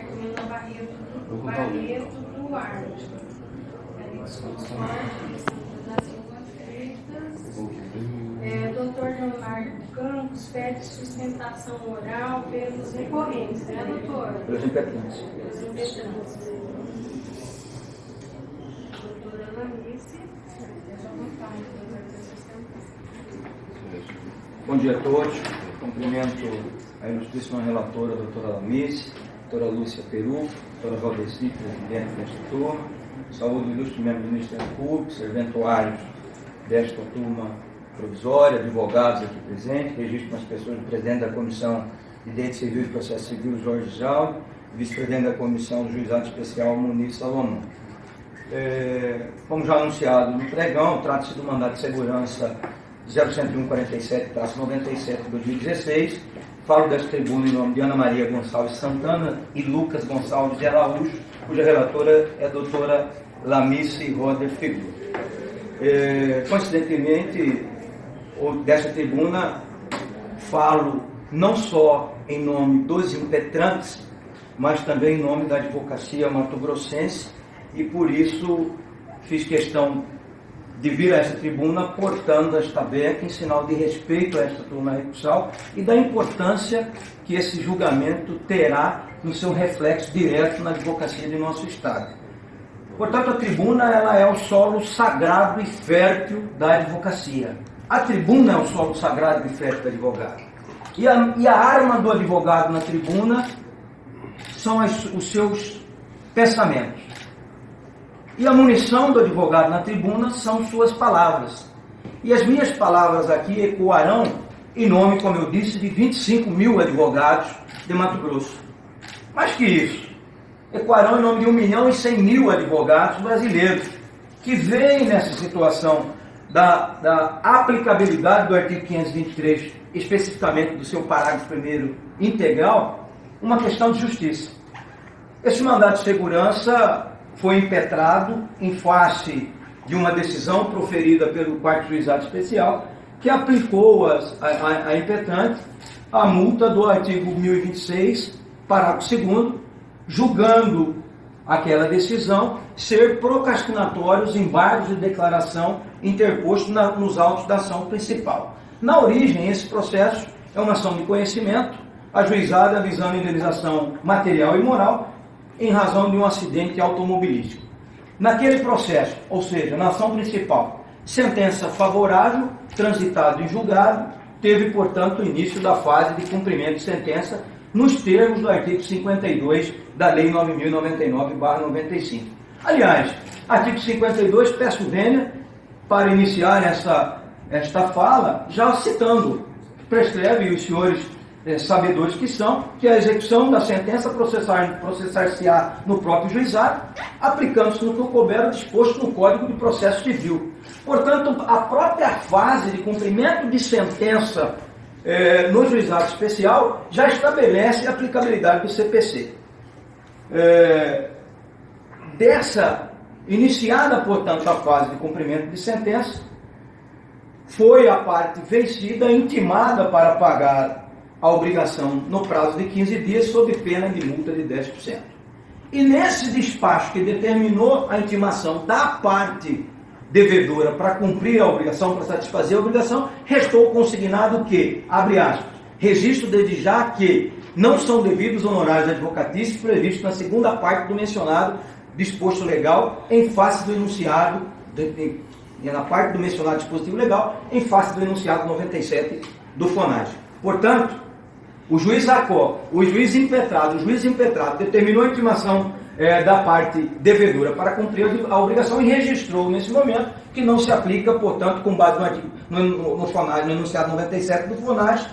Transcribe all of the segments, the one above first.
Marcolina Barreto Duarte. Edson Soares da Silva Freitas. Doutor Leonardo Campos pede sustentação oral pelos recorrentes, né, doutor? Pelos impetrantes. Pelos impetrantes. Doutora Lanice, eu já vou falar, doutor, para sustentar. Bom dia a todos. Cumprimento a ilustríssima relatora, a doutora Lanice, a doutora Lúcia Peru, a doutora Valdeci, presidente desta turma. Saúde o ilustre membro do Ministério Público, serventuários desta turma provisória, advogados aqui presentes, registro as pessoas do presidente da Comissão de Direito Civil e Processo Civil, Jorge Jaldo, vice-presidente da Comissão do Juizado Especial, Muniz Salomão. Como já anunciado no pregão, trata-se do mandato de segurança 010147-97 de 2016. Falo desta tribuna em nome de Ana Maria Gonçalves Santana e Lucas Gonçalves de Araújo, cuja relatora é a doutora Lamice Roder Figura. Coincidentemente, desta tribuna, falo não só em nome dos impetrantes, mas também em nome da advocacia mato-grossense, e por isso fiz questão de vir a esta tribuna portando esta beca em sinal de respeito a esta turma recursal e da importância que esse julgamento terá no seu reflexo direto na advocacia de nosso Estado. Portanto, a tribuna ela é o solo sagrado e fértil da advocacia. A tribuna é o solo sagrado e fértil do advogado. E a arma do advogado na tribuna são os seus pensamentos. E a munição do advogado na tribuna são suas palavras. E as minhas palavras aqui ecoarão em nome, como eu disse, de 25 mil advogados de Mato Grosso. Mais que isso, ecoarão em nome de 1.100.000 advogados brasileiros que veem nessa situação da aplicabilidade do artigo 523, especificamente do seu parágrafo 1º integral, uma questão de justiça. Esse mandato de segurança foi impetrado em face de uma decisão proferida pelo 4º Juizado Especial, que aplicou a impetrante a multa do artigo 1026, parágrafo 2º, julgando aquela decisão ser procrastinatório os embargos de declaração interpostos nos autos da ação principal. Na origem, esse processo é uma ação de conhecimento, ajuizada visando a indenização material e moral em razão de um acidente automobilístico. Naquele processo, ou seja, na ação principal, sentença favorável, transitado em julgado, teve, portanto, o início da fase de cumprimento de sentença nos termos do artigo 52 da Lei 9.099/95. Aliás, artigo 52, peço vênia para iniciar esta fala, já citando, prescreve os senhores sabedores que são, que a execução da sentença processar-se-á no próprio juizado, aplicando-se no que couber o disposto no Código de Processo Civil. Portanto, a própria fase de cumprimento de sentença no juizado especial já estabelece a aplicabilidade do CPC. Iniciada, portanto, a fase de cumprimento de sentença, foi a parte vencida intimada para pagar a obrigação no prazo de 15 dias, sob pena de multa de 10%. E nesse despacho que determinou a intimação da parte devedora para cumprir a obrigação, para satisfazer a obrigação, restou consignado que, abre aspas, registro desde já que não são devidos honorários advocatícios previstos na segunda parte do mencionado disposto legal em face do enunciado, na parte do mencionado dispositivo legal, em face do enunciado 97 do FONAGE. Portanto, o juiz impetrado determinou a intimação da parte devedora para cumprir a obrigação e registrou nesse momento que não se aplica, portanto, com base no FONAGE, no enunciado 97 do FONAGE,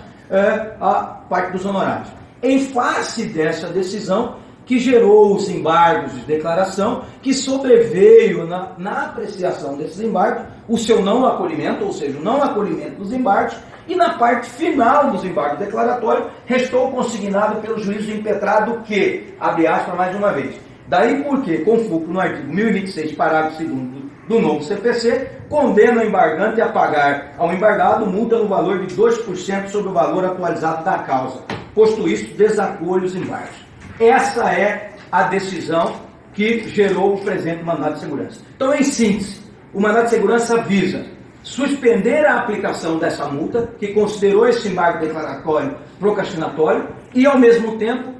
a parte dos honorários. Em face dessa decisão, que gerou os embargos de declaração, que sobreveio na apreciação desses embargos, o seu não acolhimento, ou seja, o não acolhimento dos embargos, e na parte final dos embargos declaratórios, restou consignado pelo juízo impetrado que, abre aspas mais uma vez, daí porque, com fulcro no artigo 1026, parágrafo 2º do novo CPC, condena o embargante a pagar ao embargado multa no valor de 2% sobre o valor atualizado da causa. Posto isso, desacolhe os embargos. Essa é a decisão que gerou o presente mandado de segurança. Então, em síntese, o mandado de segurança visa suspender a aplicação dessa multa, que considerou esse embargo declaratório procrastinatório, e, ao mesmo tempo,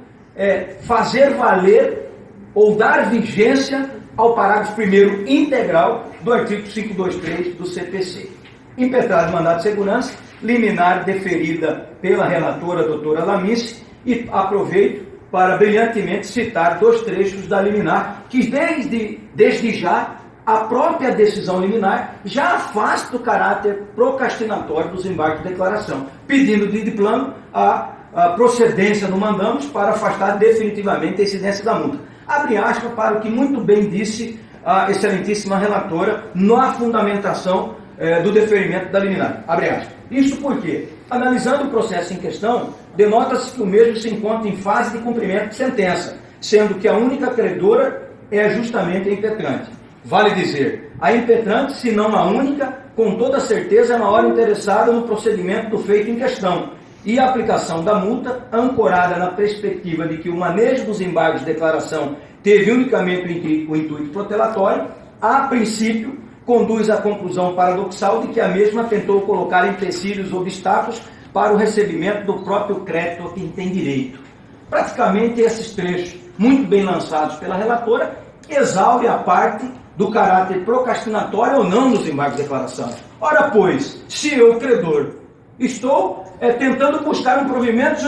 fazer valer ou dar vigência ao parágrafo 1º integral do artigo 523 do CPC. Impetrado o mandado de segurança, liminar deferida pela relatora, doutora Lamice, e aproveito para brilhantemente citar 2 trechos da liminar, que desde já a própria decisão liminar já afasta o caráter procrastinatório dos embargos de declaração, pedindo de plano a procedência do mandamos para afastar definitivamente a incidência da multa. Abre aspas para o que muito bem disse a excelentíssima relatora na fundamentação do deferimento da liminar. Abre aspas. Isso porque, analisando o processo em questão, denota-se que o mesmo se encontra em fase de cumprimento de sentença, sendo que a única credora é justamente a impetrante. Vale dizer, a impetrante, se não a única, com toda certeza é a maior interessada no procedimento do feito em questão, e a aplicação da multa, ancorada na perspectiva de que o manejo dos embargos de declaração teve unicamente o intuito protelatório, a princípio, conduz à conclusão paradoxal de que a mesma tentou colocar empecilhos, obstáculos para o recebimento do próprio crédito a quem tem direito. Praticamente esses trechos, muito bem lançados pela relatora, exaure a parte do caráter procrastinatório ou não dos embargos de declaração. Ora, pois, se eu, credor, estou tentando buscar um provimento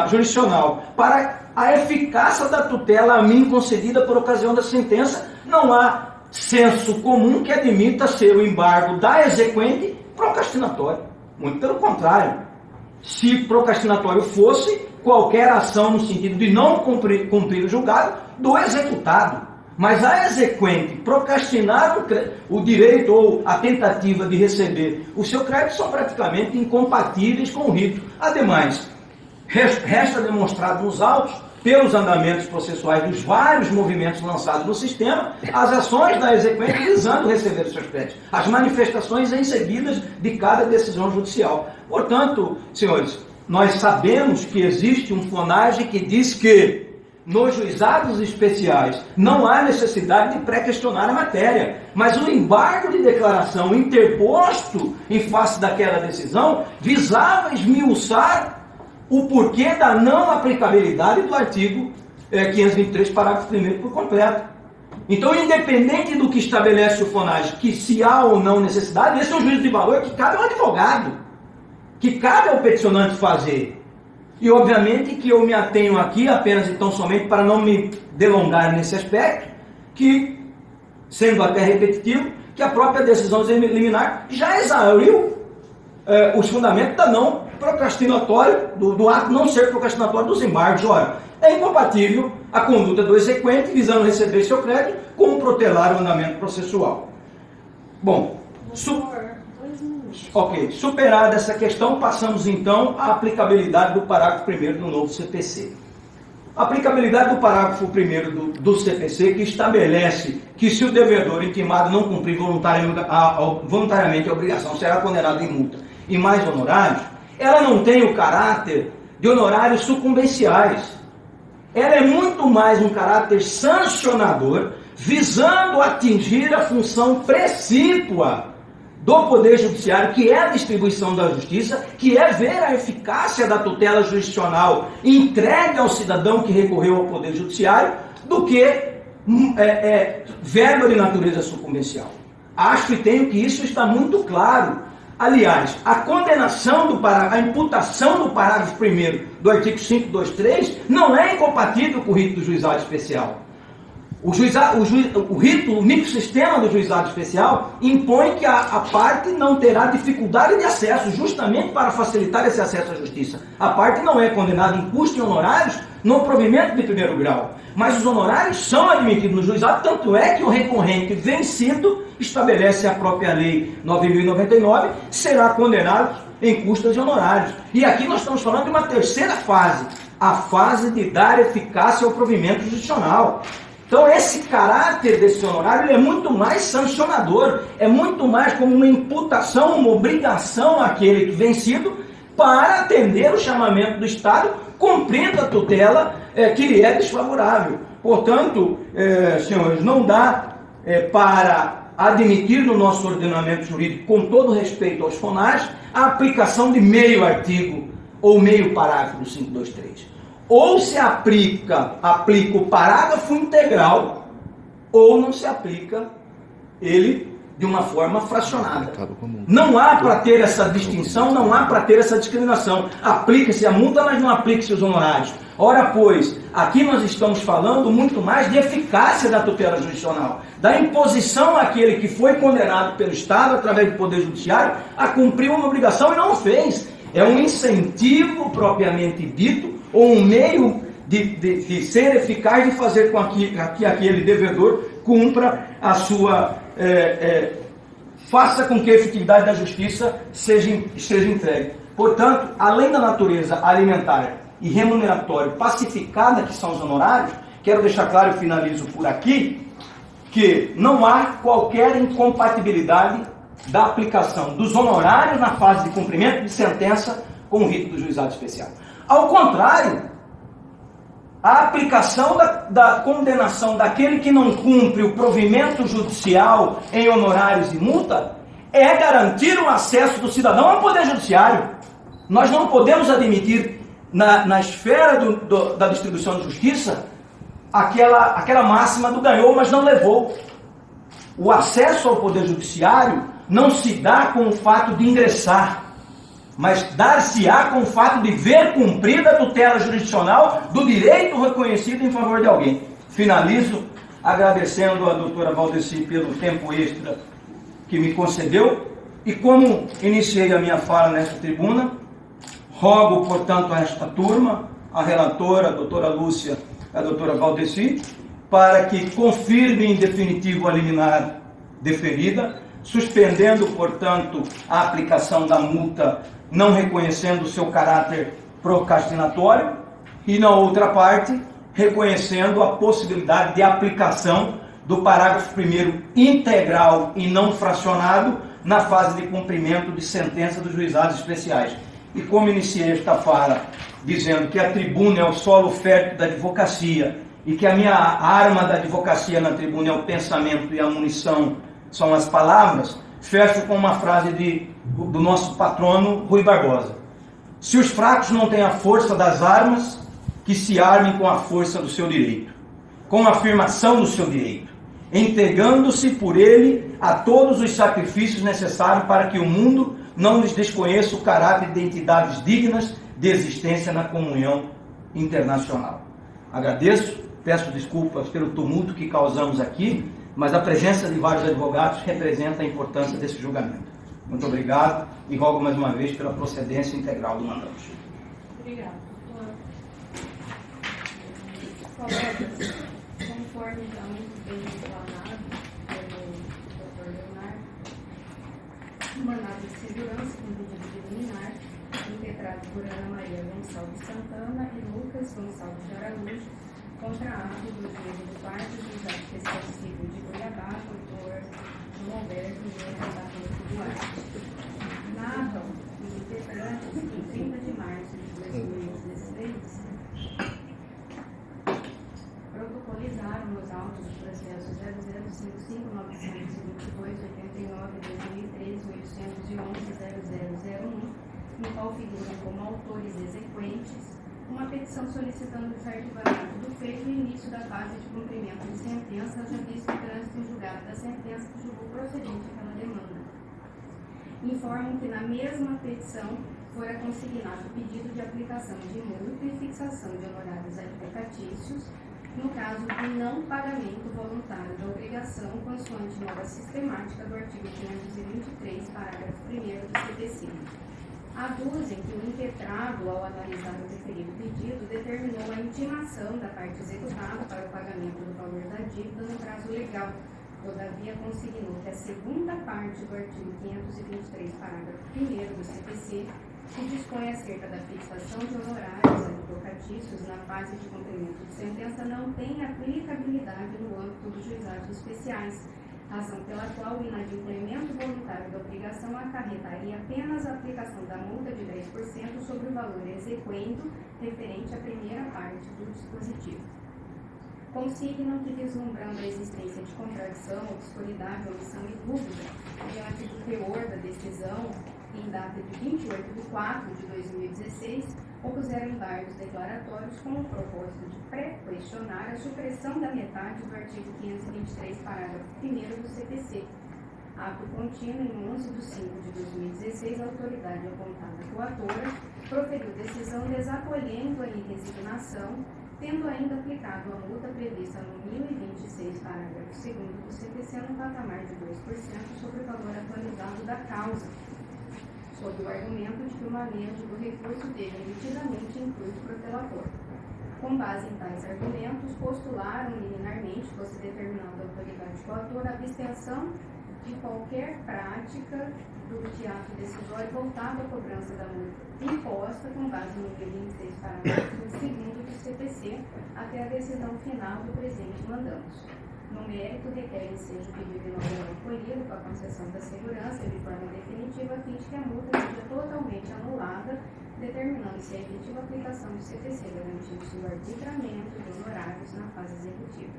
jurisdicional para a eficácia da tutela a mim concedida por ocasião da sentença, não há senso comum que admita ser o embargo da exequente procrastinatório. Muito pelo contrário. Se procrastinatório fosse qualquer ação no sentido de não cumprir o julgado do executado. Mas a exequente procrastinar o direito ou a tentativa de receber o seu crédito são praticamente incompatíveis com o rito. Ademais, resta demonstrado nos autos, pelos andamentos processuais dos vários movimentos lançados no sistema, as ações da exequente visando receber os seus créditos, as manifestações em seguida de cada decisão judicial. Portanto, senhores, nós sabemos que existe um FONAGE que diz que nos juizados especiais não há necessidade de pré-questionar a matéria, mas o embargo de declaração interposto em face daquela decisão visava esmiuçar o porquê da não aplicabilidade do artigo 523, parágrafo 1º por completo. Então, independente do que estabelece o FONAGE, que se há ou não necessidade, esse é um juízo de valor que cabe ao advogado, que cabe ao peticionante fazer. E, obviamente, que eu me atenho aqui apenas, então, somente para não me delongar nesse aspecto, que, sendo até repetitivo, que a própria decisão liminar já exauriu os fundamentos da não procrastinatório, do ato não ser procrastinatório dos embargos. Ora, é incompatível a conduta do exequente visando receber seu crédito com protelar o andamento processual. Bom, superada essa questão, passamos então à aplicabilidade do parágrafo 1º do novo CPC. A aplicabilidade do parágrafo 1º do CPC, que estabelece que se o devedor intimado não cumprir voluntariamente a obrigação, será condenado em multa e mais honorários, ela não tem o caráter de honorários sucumbenciais. Ela é muito mais um caráter sancionador, visando atingir a função precípua do Poder Judiciário, que é a distribuição da justiça, que é ver a eficácia da tutela jurisdicional entregue ao cidadão que recorreu ao Poder Judiciário, do que verba de natureza sucumbencial. Acho e tenho que isso está muito claro. Aliás, a condenação a imputação do parágrafo 1º do artigo 523 não é incompatível com o rito do juizado especial. O microsistema do juizado especial impõe que a parte não terá dificuldade de acesso, justamente para facilitar esse acesso à justiça. A parte não é condenada em custos e honorários no provimento de primeiro grau, mas os honorários são admitidos no juizado, tanto é que o recorrente vencido, estabelece a própria lei 9.099, será condenado em custos e honorários. E aqui nós estamos falando de uma terceira fase, a fase de dar eficácia ao provimento jurisdicional. Então esse caráter desse honorário é muito mais sancionador, é muito mais como uma imputação, uma obrigação àquele vencido para atender o chamamento do Estado cumprindo a tutela que lhe é desfavorável. Portanto, senhores, não dá para admitir no nosso ordenamento jurídico, com todo respeito aos FONAS, a aplicação de meio artigo ou meio parágrafo do 523. Ou se aplica o parágrafo integral, ou não se aplica ele de uma forma fracionada. Não há para ter essa distinção, não há para ter essa discriminação. Aplica-se a multa, mas não aplica-se os honorários. Ora, pois, aqui nós estamos falando muito mais de eficácia da tutela jurisdicional, da imposição àquele que foi condenado pelo Estado, através do Poder Judiciário, a cumprir uma obrigação e não o fez. É um incentivo propriamente dito, ou um meio de ser eficaz, de fazer com que aquele devedor cumpra a sua... faça com que a efetividade da justiça seja entregue. Portanto, além da natureza alimentar e remuneratória pacificada, que são os honorários, quero deixar claro e finalizo por aqui, que não há qualquer incompatibilidade da aplicação dos honorários na fase de cumprimento de sentença com o rito do juizado especial. Ao contrário, a aplicação da condenação daquele que não cumpre o provimento judicial em honorários e multa é garantir o acesso do cidadão ao Poder Judiciário. Nós não podemos admitir na esfera da distribuição de justiça aquela máxima do ganhou, mas não levou. O acesso ao Poder Judiciário não se dá com o fato de ingressar, mas dar-se-á com o fato de ver cumprida a tutela jurisdicional do direito reconhecido em favor de alguém. Finalizo agradecendo a doutora Valdeci pelo tempo extra que me concedeu, e como iniciei a minha fala nesta tribuna, rogo, portanto, a esta turma, a relatora, a doutora Lúcia, a doutora Valdeci, para que confirme em definitivo a liminar deferida, suspendendo, portanto, a aplicação da multa, não reconhecendo o seu caráter procrastinatório, e, na outra parte, reconhecendo a possibilidade de aplicação do parágrafo 1º integral e não fracionado na fase de cumprimento de sentença dos juizados especiais. E como iniciei esta fala dizendo que a tribuna é o solo fértil da advocacia e que a minha arma da advocacia na tribuna é o pensamento e a munição são as palavras, fecho com uma frase do nosso patrono Rui Barbosa. Se os fracos não têm a força das armas, que se armem com a força do seu direito, com a afirmação do seu direito, entregando-se por ele a todos os sacrifícios necessários para que o mundo não lhes desconheça o caráter de entidades dignas de existência na comunhão internacional. Agradeço, peço desculpas pelo tumulto que causamos aqui, mas a presença de vários advogados representa a importância desse julgamento. Muito obrigado e rogo mais uma vez pela procedência integral do mandante. Obrigada. Colegas, conforme já muito bem explanado pelo Dr. Leonardo, o mandado de segurança com pedido de liminar, impetrado por Ana Maria Gonçalves Santana e Lucas Gonçalves de Araújo, contra ato do juízo do quarto juizado especial civil de Goiabá, doutor João Alberto Vieira da Rosa Duarte. Narram os integrantes que em 30 de março de 2016 protocolizaram nos autos do processo 0055-922-89-2013-811-0001, no qual figuram como autores exequentes uma petição solicitando o desarquivamento do feito no início da fase de cumprimento de sentença, já visto o trânsito em julgado da sentença que julgou procedente aquela demanda. Informam que na mesma petição fora consignado o pedido de aplicação de multa e fixação de honorários advocatícios no caso de não pagamento voluntário da obrigação consoante norma sistemática do artigo 523, parágrafo 1º do CPC. Aduzem que o impetrado, ao analisar o referido pedido, determinou a intimação da parte executada para o pagamento do valor da dívida no prazo legal. Todavia, consignou que a segunda parte do artigo 523, parágrafo 1º do CPC, que dispõe acerca da fixação de honorários advocatícios na fase de cumprimento de sentença, não tem aplicabilidade no âmbito dos juizados especiais, razão pela qual o inadimplemento voluntário da obrigação acarretaria apenas a aplicação da multa de 10% sobre o valor exequendo referente à primeira parte do dispositivo. Consignam que, vislumbrando a existência de contradição, obscuridade, omissão e dúvida diante do teor da decisão, em data de 28/4/2016, opuseram embargos declaratórios com o propósito de pré-questionar a supressão da metade do artigo 523, parágrafo 1º do CPC. Ato contínuo, em 11/5/2016, a autoridade apontada coatora proferiu decisão desacolhendo a inresignação, tendo ainda aplicado a multa prevista no 1026, parágrafo 2º do CPC, no patamar de 2% sobre o valor atualizado da causa, sob o argumento de que o manejo do recurso teve nitidamente intuito protelator. Com base em tais argumentos, postularam liminarmente, fosse determinada a autoridade coatora, a abstenção de qualquer prática do ato decisório voltado à cobrança da multa imposta com base no 26, parágrafo 2º do CPC, até a decisão final do presente mandamos. No mérito, requer seja o pedido inaugural acolhido com a concessão da segurança de forma definitiva, a fim de que a multa seja totalmente anulada, determinando-se a efetiva aplicação do CPC, garantindo-se o arbitramento de honorários na fase executiva.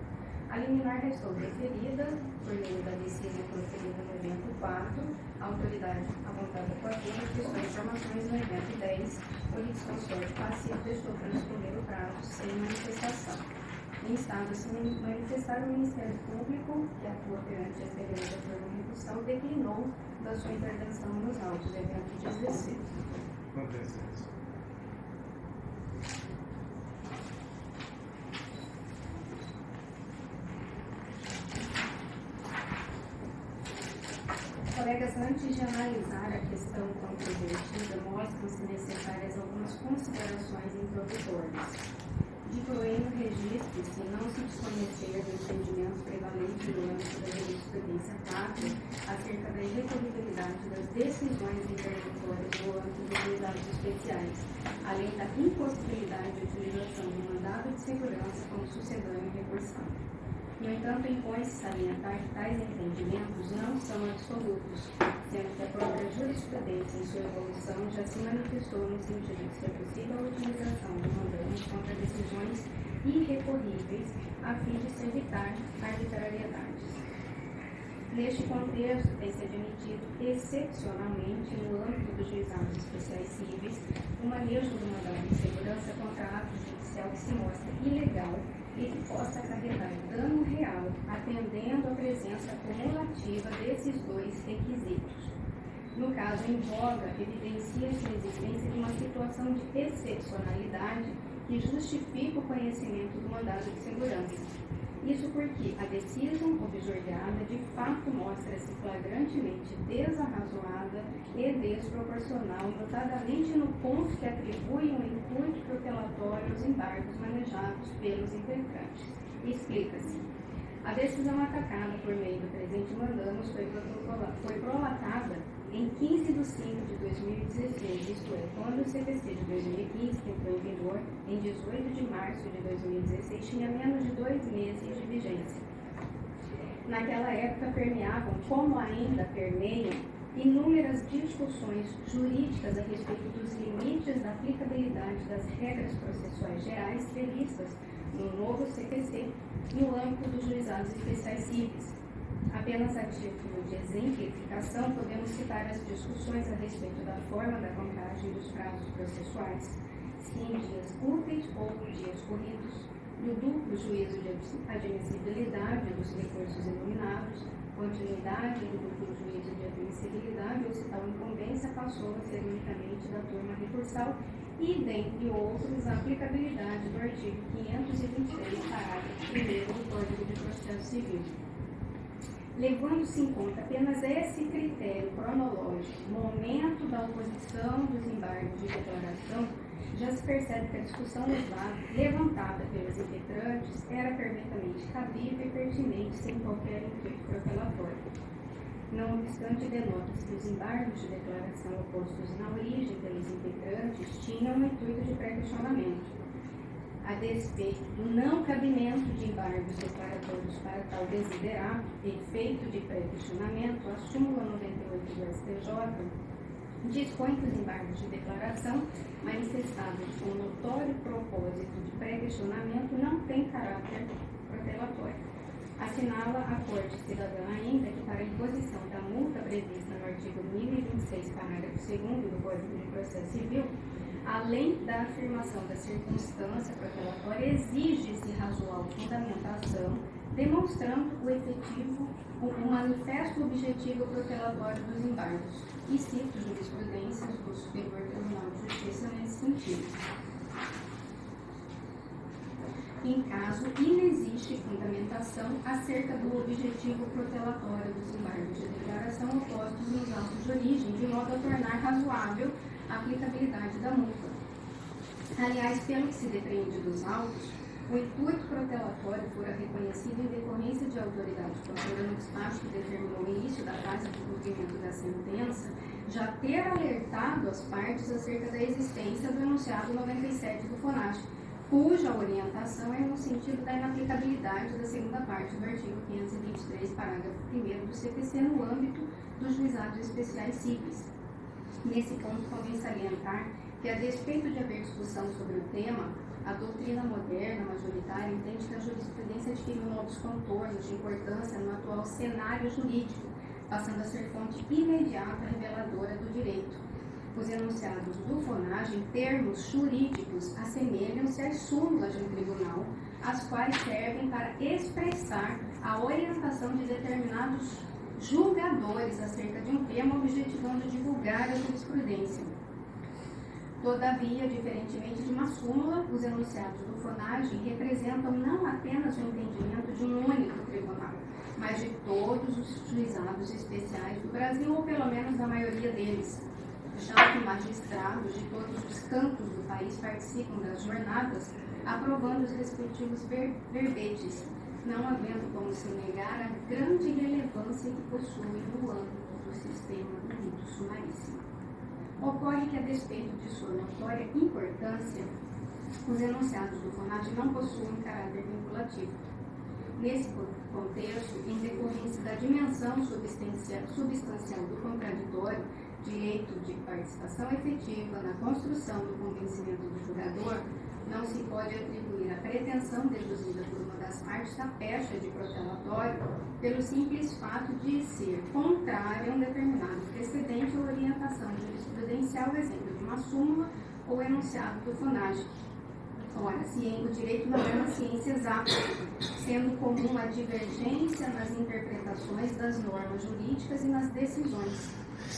A liminar restou deferida por meio da decisão proferida no evento 4, a autoridade apontada coatora prestou informações no evento 10, o litisconsorte passivo deixou transcorrer o prazo sem manifestação. Em estado a se manifestar, o Ministério Público, que atua perante a experiência por uma recursão, declinou da sua intervenção nos autos do evento 16. Colegas, antes de analisar a questão controvertida, mostram-se necessárias algumas considerações introdutórias. Dito-no registro-se não se desconhecer do entendimento prevalente no âmbito da jurisprudência 4 acerca da irrecorribilidade das decisões interlocutórias no âmbito dos juizados especiais, além da impossibilidade de utilização do mandado de segurança como sucedâneo recursado. No entanto, impõe-se salientar que tais entendimentos não são absolutos, sendo que a própria jurisprudência, em sua evolução, já se manifestou no sentido de ser possível a utilização do mandante contra decisões irrecorríveis, a fim de se evitar arbitrariedades. Neste contexto, tem-se admitido, excepcionalmente, no âmbito dos juizados especiais cíveis, o manejo do mandado de segurança contra ato judicial que se mostra ilegal e que possa acarretar dano real, atendendo à presença cumulativa desses dois requisitos. No caso em voga, evidencia-se a existência de uma situação de excepcionalidade que justifica o conhecimento do mandado de segurança. Isso porque a decisão observada de fato mostra-se flagrantemente desarrazoada e desproporcional, notadamente no ponto que atribui um intuito protelatório aos embargos manejados pelos impetrantes. Explica-se. A decisão atacada por meio do presente mandamus foi prolatada em 15/5/2016, isto é, quando o CPC de 2015, que entrou em vigor em 18 de março de 2016, tinha menos de 2 meses de vigência. Naquela época permeavam, como ainda permeiam, inúmeras discussões jurídicas a respeito dos limites da aplicabilidade das regras processuais gerais previstas no novo CPC no âmbito dos juizados especiais cíveis. Apenas a título de exemplificação, podemos citar as discussões a respeito da forma da contagem dos prazos processuais, se em dias úteis ou dias corridos, do duplo juízo de admissibilidade dos recursos iluminados, continuidade do duplo juízo de admissibilidade ou se tal incumbência passou a ser unicamente da turma recursal e, dentre outros, a aplicabilidade do artigo 523, parágrafo 1º do Código de Processo Civil. Levando-se em conta apenas esse critério cronológico, momento da oposição dos embargos de declaração, já se percebe que a discussão levantada pelos impetrantes era perfeitamente cabível e pertinente sem qualquer intuito protelatório. Não obstante, denota-se que os embargos de declaração opostos na origem pelos impetrantes tinham um intuito de pré-questionamento. A despeito do não cabimento de embargos declaratórios para tal desiderato, efeito de pré-questionamento, a súmula 98 do STJ dispõe que os embargos de declaração manifestados com notório propósito de pré-questionamento não têm caráter protelatório. Assinala a Corte Cidadã ainda que para a imposição da multa prevista no artigo 1026, parágrafo 2º do Código de Processo Civil, além da afirmação da circunstância protelatória, exige-se razoável fundamentação, demonstrando o manifesto objetivo protelatório dos embargos. E cito jurisprudências do Superior Tribunal de Justiça nesse sentido. Em caso, inexiste fundamentação acerca do objetivo protelatório dos embargos de declaração opostos nos autos de origem, de modo a tornar razoável a aplicabilidade da multa. Aliás, pelo que se depreende dos autos, o intuito protelatório fora reconhecido em decorrência de autoridade promotora no despacho que determinou o início da fase de cumprimento da sentença, já ter alertado as partes acerca da existência do enunciado 97 do FONASH, cuja orientação é no sentido da inaplicabilidade da segunda parte do artigo 523, parágrafo 1º do CPC no âmbito dos juizados especiais cíveis. Nesse ponto, convém salientar que, a despeito de haver discussão sobre o tema, a doutrina moderna, majoritária, entende que a jurisprudência adquiriu novos contornos de importância no atual cenário jurídico, passando a ser fonte imediata reveladora do direito. Os enunciados do FONASH, em termos jurídicos, assemelham-se às súmulas de um tribunal, as quais servem para expressar a orientação de determinados julgadores acerca de um tema, objetivando divulgar a jurisprudência. Todavia, diferentemente de uma súmula, os enunciados do FONASH representam não apenas o entendimento de um único tribunal, mas de todos os juizados especiais do Brasil, ou pelo menos da maioria deles, já que magistrados de todos os cantos do país participam das jornadas, aprovando os respectivos verbetes, não havendo como se negar a grande relevância que possuem no âmbito do sistema do rito sumaríssimo. Ocorre que, a despeito de sua notória importância, os enunciados do FONASH não possuem caráter vinculativo. Nesse contexto, em decorrência da dimensão substancial do contraditório, direito de participação efetiva na construção do convencimento do julgador, não se pode atribuir a pretensão deduzida por uma das partes a pecha de protelatório pelo simples fato de ser contrário a um determinado precedente ou orientação jurisprudencial, exemplo de uma súmula ou enunciado do FONASH. Ora, o direito não é uma ciência exata, sendo comum a divergência nas interpretações das normas jurídicas e nas decisões.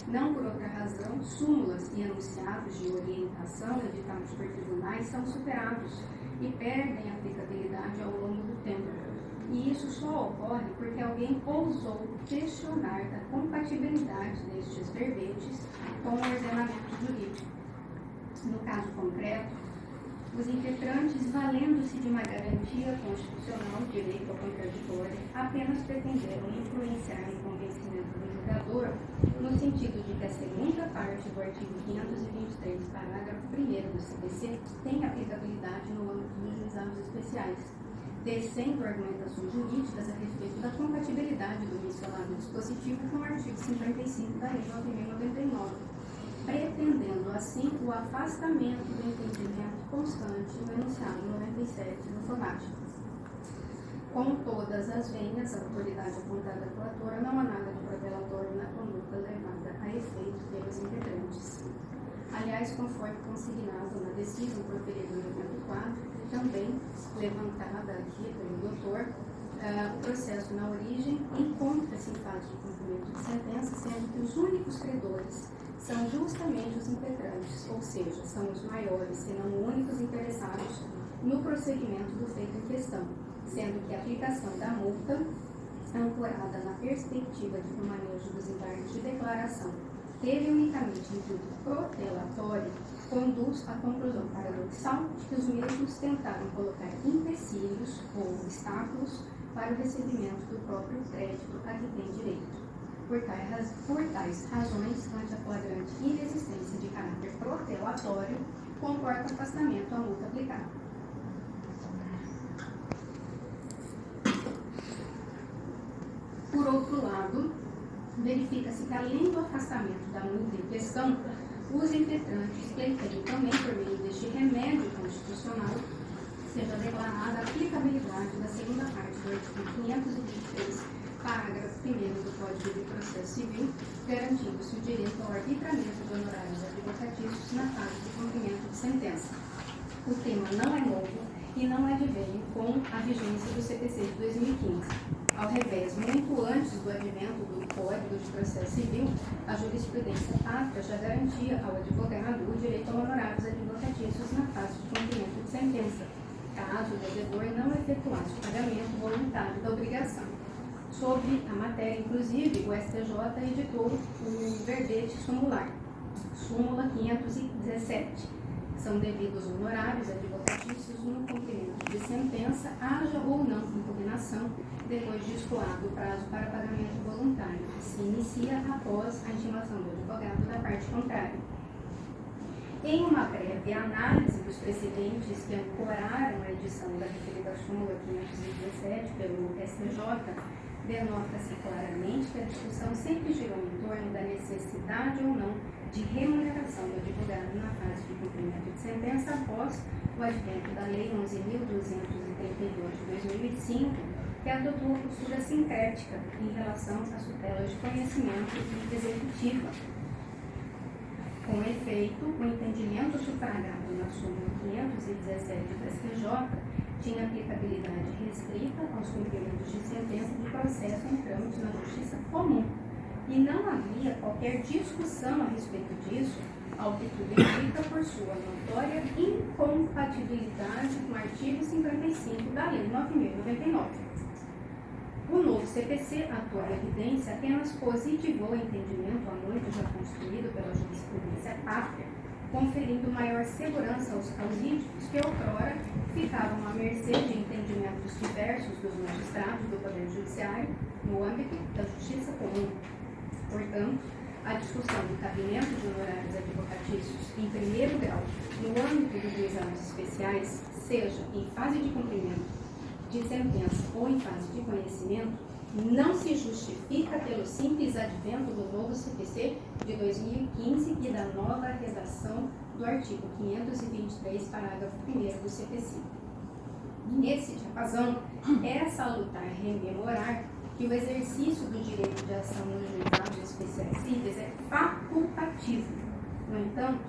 Não por outra razão, súmulas e enunciados de orientação editados por tribunais são superados e perdem aplicabilidade ao longo do tempo. E isso só ocorre porque alguém ousou questionar da compatibilidade destes verbetes com o ordenamento jurídico. No caso concreto, os impetrantes, valendo-se de uma garantia constitucional de direito ao contraditório, apenas pretenderam influenciar no convencimento do julgador, no sentido de que a segunda parte do artigo 523, parágrafo 1º do CPC, tem aplicabilidade no âmbito dos juizados especiais, tecendo argumentações jurídicas a respeito da compatibilidade do mencionado dispositivo com o artigo 55 da Lei 9.099, pretendendo assim o afastamento do entendimento constante no enunciado 97 do FONASH. Com todas as venhas, a autoridade apontada pela autora, não há nada de protelatório na conduta levada a efeito pelos impetrantes. Aliás, conforme consignado na decisão proferida no evento 4, também levantada aqui pelo doutor, o processo na origem encontra-se em fase de cumprimento de sentença, sendo que os únicos credores são justamente os impetrantes, ou seja, são os maiores, se não únicos interessados no prosseguimento do feito em questão, sendo que a aplicação da multa, ancorada na perspectiva de que o manejo dos embargos de declaração teve unicamente intuito protelatório, conduz à conclusão paradoxal de que os mesmos tentaram colocar empecilhos ou obstáculos para o recebimento do próprio crédito a que tem direito. Por tais razões, ante a flagrante inexistência de caráter protelatório, comporta afastamento à multa aplicada. Por outro lado, verifica-se que, além do afastamento da multa em questão, os impetrantes pleiteiam também, por meio deste remédio constitucional, seja declarada a aplicabilidade da segunda parte do artigo 523, parágrafo 1º do Código de Processo Civil, garantindo-se o direito ao arbitramento de honorários advocatícios na fase de cumprimento de sentença. O tema não é novo e não advém com a vigência do CPC de 2015. Ao revés, muito antes do advento do Código de Processo Civil, a jurisprudência pátria já garantia ao advogado o direito a honorários advocatícios na fase de cumprimento de sentença, caso o devedor não efetuasse o pagamento voluntário da obrigação. Sobre a matéria, inclusive, o STJ editou o verbete sumular, súmula 517. São devidos honorários advocatícios no cumprimento de sentença, haja ou não impugnação, depois de escoado o prazo para pagamento voluntário, que se inicia após a intimação do advogado da parte contrária. Em uma breve análise dos precedentes que ancoraram a edição da referida súmula 517 pelo STJ, denota-se claramente que a discussão sempre girou em torno da necessidade ou não de remuneração do advogado na fase de cumprimento de sentença após o advento da Lei 11.232 de 2005, que adotou a postura sincrética em relação às tutelas de conhecimento e executiva. Com efeito, o entendimento sufragado na súmula 517 do STJ tinha aplicabilidade restrita aos cumprimentos de sentença de processo em trâmite na justiça comum, e não havia qualquer discussão a respeito disso, ao que tudo indica por sua notória incompatibilidade com o artigo 55 da Lei 9.099. O novo CPC, atual evidência, apenas positivou o entendimento há muito já construído pela jurisprudência pátria, conferindo maior segurança aos índios que outrora ficavam à mercê de entendimentos diversos dos magistrados do Poder Judiciário no âmbito da justiça comum. Portanto, a discussão do cabimento de honorários advocatícios em primeiro grau no âmbito dos juizados especiais, seja em fase de cumprimento de sentença ou em fase de conhecimento, não se justifica pelo simples advento do novo CPC de 2015 e da nova redação do artigo 523, parágrafo 1º do CPC. Nesse diapasão, é salutar rememorar que o exercício do direito de ação nos juizados especiais cíveis é facultativo. No entanto,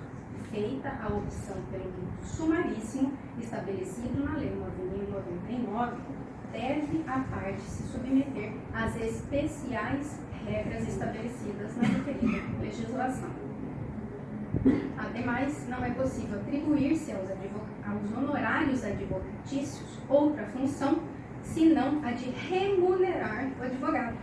feita a opção pelo rito sumaríssimo estabelecido na Lei 9.099, deve a parte se submeter às especiais regras estabelecidas na referida legislação. Ademais, não é possível atribuir-se aos honorários advocatícios outra função senão a de remunerar o advogado.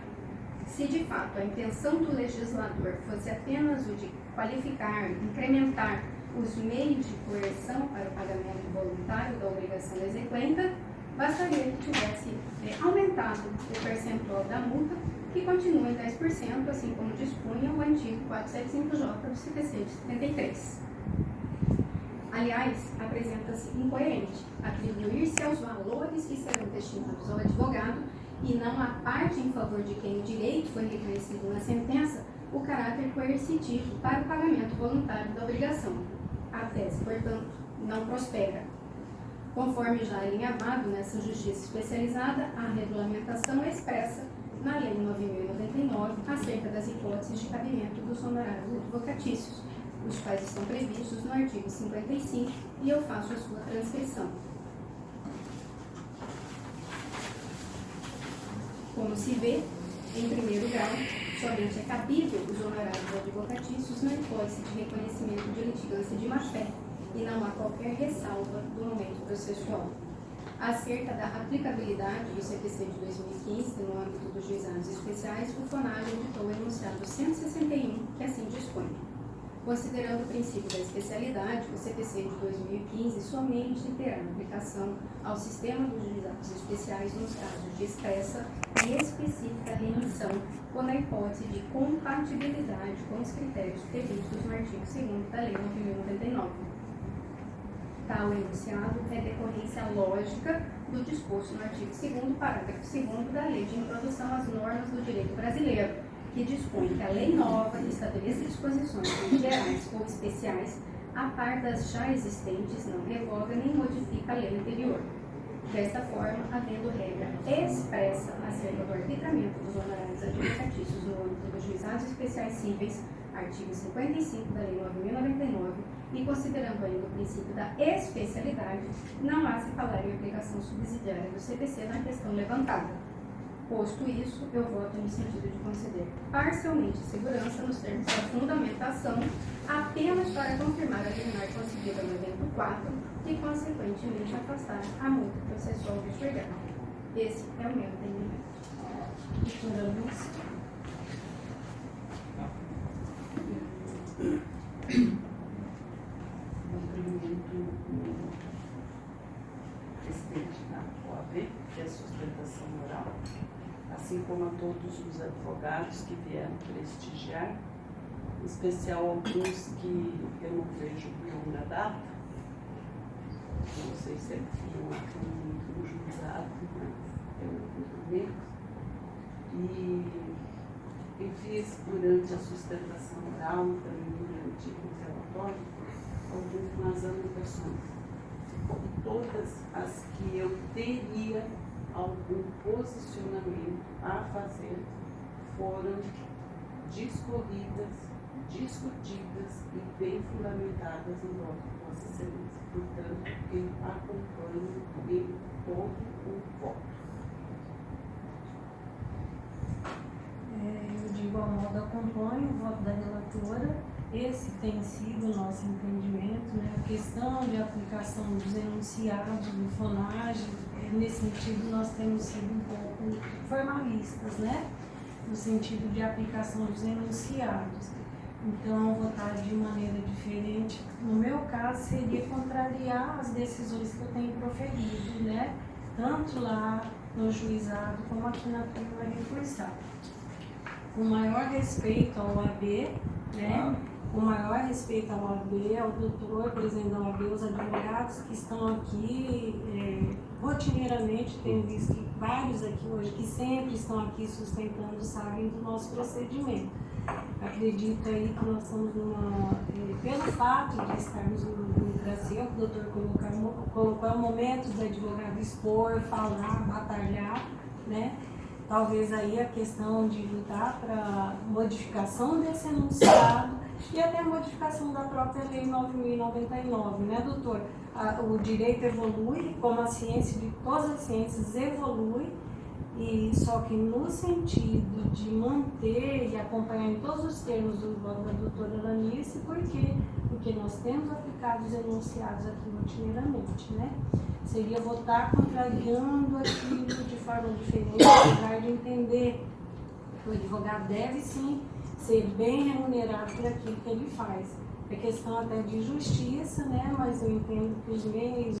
Se de fato a intenção do legislador fosse apenas o de qualificar, incrementar os meios de coerção para o pagamento voluntário da obrigação exequenta, bastaria que tivesse aumentado o percentual da multa, que continua em 10%, assim como dispunha o antigo 475J do CPC de 73. Aliás, apresenta-se incoerente atribuir-se aos valores que serão destinados ao advogado e não à parte em favor de quem o direito foi reconhecido na sentença o caráter coercitivo para o pagamento voluntário da obrigação. A tese, portanto, não prospera. Conforme já alinhavado nessa justiça especializada, a regulamentação expressa na Lei 9.099 acerca das hipóteses de cabimento dos honorários advocatícios, os quais estão previstos no artigo 55, e eu faço a sua transcrição. Como se vê, em primeiro grau, somente é cabível os honorários advocatícios na hipótese de reconhecimento de litigância de má-fé, e não há qualquer ressalva do momento processual. Acerca da aplicabilidade do CPC de 2015 no âmbito dos juizados especiais, o FONAGE editou o enunciado 161, que assim dispõe. Considerando o princípio da especialidade, o CPC de 2015 somente terá aplicação ao sistema dos juizados especiais nos casos de expressa e específica remissão, ou na hipótese de compatibilidade com os critérios previstos no artigo 2º da Lei 9.099. Tal enunciado é decorrência lógica do disposto no artigo 2º, parágrafo 2º da Lei de Introdução às Normas do Direito Brasileiro, que dispõe que a lei nova estabeleça disposições gerais ou especiais a par das já existentes, não revoga nem modifica a lei anterior. Desta forma, havendo regra expressa acerca do arbitramento dos honorários advocatícios no âmbito dos juizados especiais cíveis, artigo 55 da Lei 9.099, e considerando ainda o princípio da especialidade, não há se falar em aplicação subsidiária do CPC na questão levantada. Posto isso, eu voto no sentido de conceder parcialmente segurança nos termos da fundamentação, apenas para confirmar a liminar concedida no evento 4 e, consequentemente, afastar a multa processual desjurgada. Esse é o meu entendimento. Doutora Lúcia. Cumprimento o presidente da OAB, que é a sustentação oral, assim como a todos os advogados que vieram prestigiar, em especial alguns que eu não vejo por longa data, não sei se é que não atuam no juizado, mas eu não vejo, e fiz durante a sustentação oral, também durante o relatório, algumas anotações. E todas as que eu teria algum posicionamento a fazer foram discorridas, discutidas e bem fundamentadas em voto de Vossa Excelência. Portanto, eu acompanho em todo o voto. Eu, de igual modo, acompanho o voto da relatora. Esse tem sido o nosso entendimento, né? A questão de aplicação dos enunciados do FONAGE, nesse sentido, nós temos sido um pouco formalistas, né? No sentido de aplicação dos enunciados. Então, votar de maneira diferente, no meu caso, seria contrariar as decisões que eu tenho proferido, né? Tanto lá no juizado como aqui na Câmara recursal. Com maior respeito ao OAB, né? Com maior respeito ao OAB, ao doutor, presidente da OAB, os advogados que estão aqui, rotineiramente, tenho visto vários aqui hoje, que sempre estão aqui sustentando, sabem do nosso procedimento. Acredito aí que nós estamos pelo fato de estarmos no Brasil, que o doutor colocou, é o momento do advogado expor, falar, batalhar, né? Talvez aí a questão de lutar para modificação desse enunciado e até a modificação da própria Lei 9.099, né, doutor? O direito evolui, como a ciência de todas as ciências evolui, e só que no sentido de manter e acompanhar em todos os termos do voto da doutora Lanice, porque nós temos aplicado os enunciados aqui rotineiramente, né? Seria votar contrariando aquilo de forma diferente, apesar de entender que o advogado deve sim ser bem remunerado por aquilo que ele faz. É questão até de justiça, né? Mas eu entendo que os meios